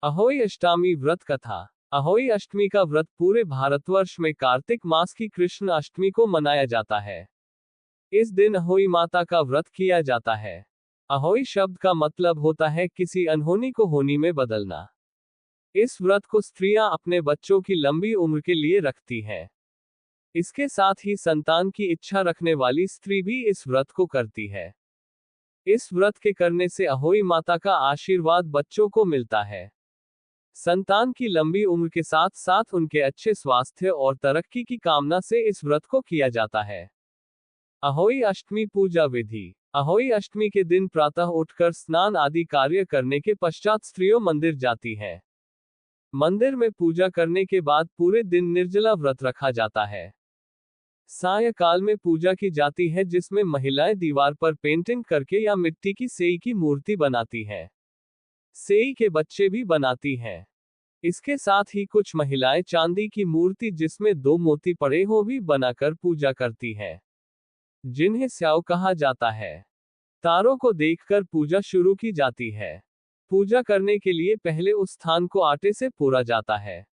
अहोई अष्टमी व्रत कथा। अहोई अष्टमी का व्रत पूरे भारतवर्ष में कार्तिक मास की कृष्ण अष्टमी को मनाया जाता है। इस दिन अहोई माता का व्रत किया जाता है। अहोई शब्द का मतलब होता है किसी अनहोनी को होनी में बदलना। इस व्रत को स्त्रियां अपने बच्चों की लंबी उम्र के लिए रखती हैं। इसके साथ ही संतान की इच्छा रखने वाली स्त्री भी इस व्रत को करती है। इस व्रत के करने से अहोई माता का आशीर्वाद बच्चों को मिलता है। संतान की लंबी उम्र के साथ साथ उनके अच्छे स्वास्थ्य और तरक्की की कामना से इस व्रत को किया जाता है। अहोई अष्टमी पूजा विधि। अहोई अष्टमी के दिन प्रातः उठकर स्नान आदि कार्य करने के पश्चात स्त्रियों मंदिर जाती हैं। मंदिर में पूजा करने के बाद पूरे दिन निर्जला व्रत रखा जाता है। सायंकाल में पूजा की जाती है जिसमें महिलाएं दीवार पर पेंटिंग करके या मिट्टी की सेई की मूर्ति बनाती हैं। सेई के बच्चे भी बनाती हैं। इसके साथ ही कुछ महिलाएं चांदी की मूर्ति जिसमें 2 मोती पड़े हो भी बनाकर पूजा करती हैं, जिन्हें स्याऊ कहा जाता है। तारों को देखकर पूजा शुरू की जाती है। पूजा करने के लिए पहले उस स्थान को आटे से पूरा जाता है,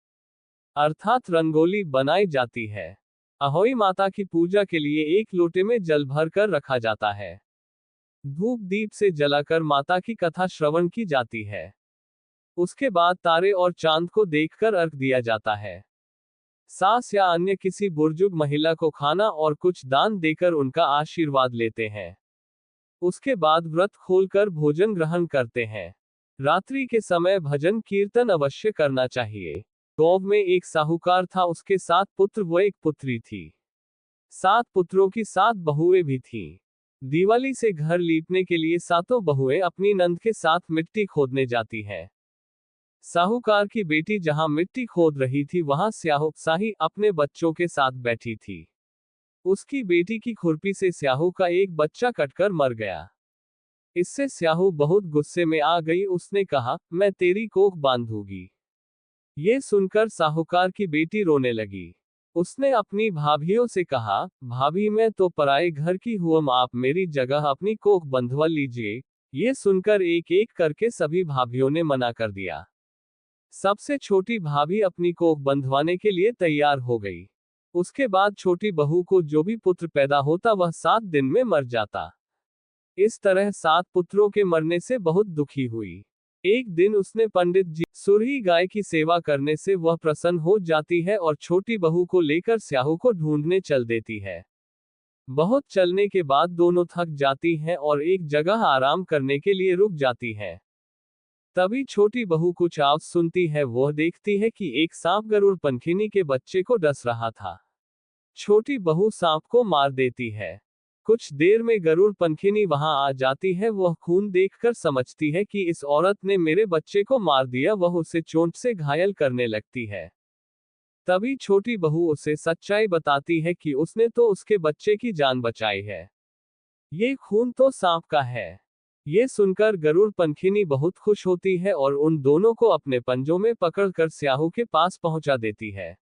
अर्थात रंगोली बनाई जाती है। अहोई माता की पूजा के लिए एक लोटे में जल भर कर रखा जाता है। धूप दीप से जलाकर माता की कथा श्रवण की जाती है। उसके बाद तारे और चांद को देखकर अर्घ दिया जाता है। सास या अन्य किसी बुजुर्ग महिला को खाना और कुछ दान देकर उनका आशीर्वाद लेते हैं। उसके बाद व्रत खोलकर भोजन ग्रहण करते हैं। रात्रि के समय भजन कीर्तन अवश्य करना चाहिए। गांव में एक साहूकार था, उसके 7 पुत्र व 1 पुत्री थी। 7 पुत्रों की 7 बहुएं भी थीं। दिवाली से घर लीपने के लिए 7 बहुएं अपनी नंद के साथ मिट्टी खोदने जाती हैं। साहूकार की बेटी जहां मिट्टी खोद रही थी वहां स्याहू शाही अपने बच्चों के साथ बैठी थी। उसकी बेटी की खुरपी से स्याहू का एक बच्चा कटकर मर गया। इससे स्याहू बहुत गुस्से में आ गई। उसने कहा, मैं तेरी कोख बांधूंगी। ये सुनकर साहूकार की बेटी रोने लगी। उसने अपनी भाभियों से कहा, भाभी मैं तो पराए घर की हूं, आप मेरी जगह अपनी कोख बंधवा लीजिए। ये सुनकर एक एक करके सभी भाभियों ने मना कर दिया। सबसे छोटी भाभी अपनी कोख बंधवाने के लिए तैयार हो गई। उसके बाद छोटी बहू को जो भी पुत्र पैदा होता वह 7 दिन में मर जाता। इस तरह 7 पुत्रों के मरने से बहुत दुखी हुई। एक दिन उसने पंडित जी सुरही गाय की सेवा करने से वह प्रसन्न हो जाती है और छोटी बहू को लेकर स्याहू को ढूंढने चल देती है। बहुत चलने के बाद दोनों थक जाती हैं और एक जगह आराम करने के लिए रुक जाती हैं। तभी छोटी बहू कुछ आवाज सुनती है। वह देखती है कि एक सांप गरुड़ पंखिनी के बच्चे को डस रहा था। छोटी बहू सांप को मार देती है। कुछ देर में गरुड़ पंखिनी वहां आ जाती है। वह खून देखकर समझती है कि इस औरत ने मेरे बच्चे को मार दिया। वह उसे चोंच से घायल करने लगती है। तभी छोटी बहू उसे सच्चाई बताती है कि उसने तो उसके बच्चे की जान बचाई है। ये खून तो सांप का है। ये सुनकर गरुड़ पंखिनी बहुत खुश होती है और उन दोनों को अपने पंजों में पकड़कर स्याहू के पास पहुंचा देती है।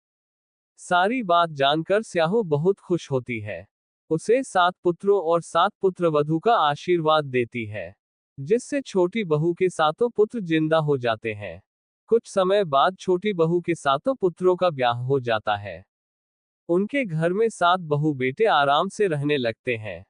सारी बात जानकर स्याहू बहुत खुश होती है। उसे 7 पुत्रों और 7 पुत्रवधू का आशीर्वाद देती है, जिससे छोटी बहू के 7 पुत्र जिंदा हो जाते हैं। कुछ समय बाद छोटी बहू के 7 पुत्रों का ब्याह हो जाता है। उनके घर में 7 बहू बेटे आराम से रहने लगते हैं।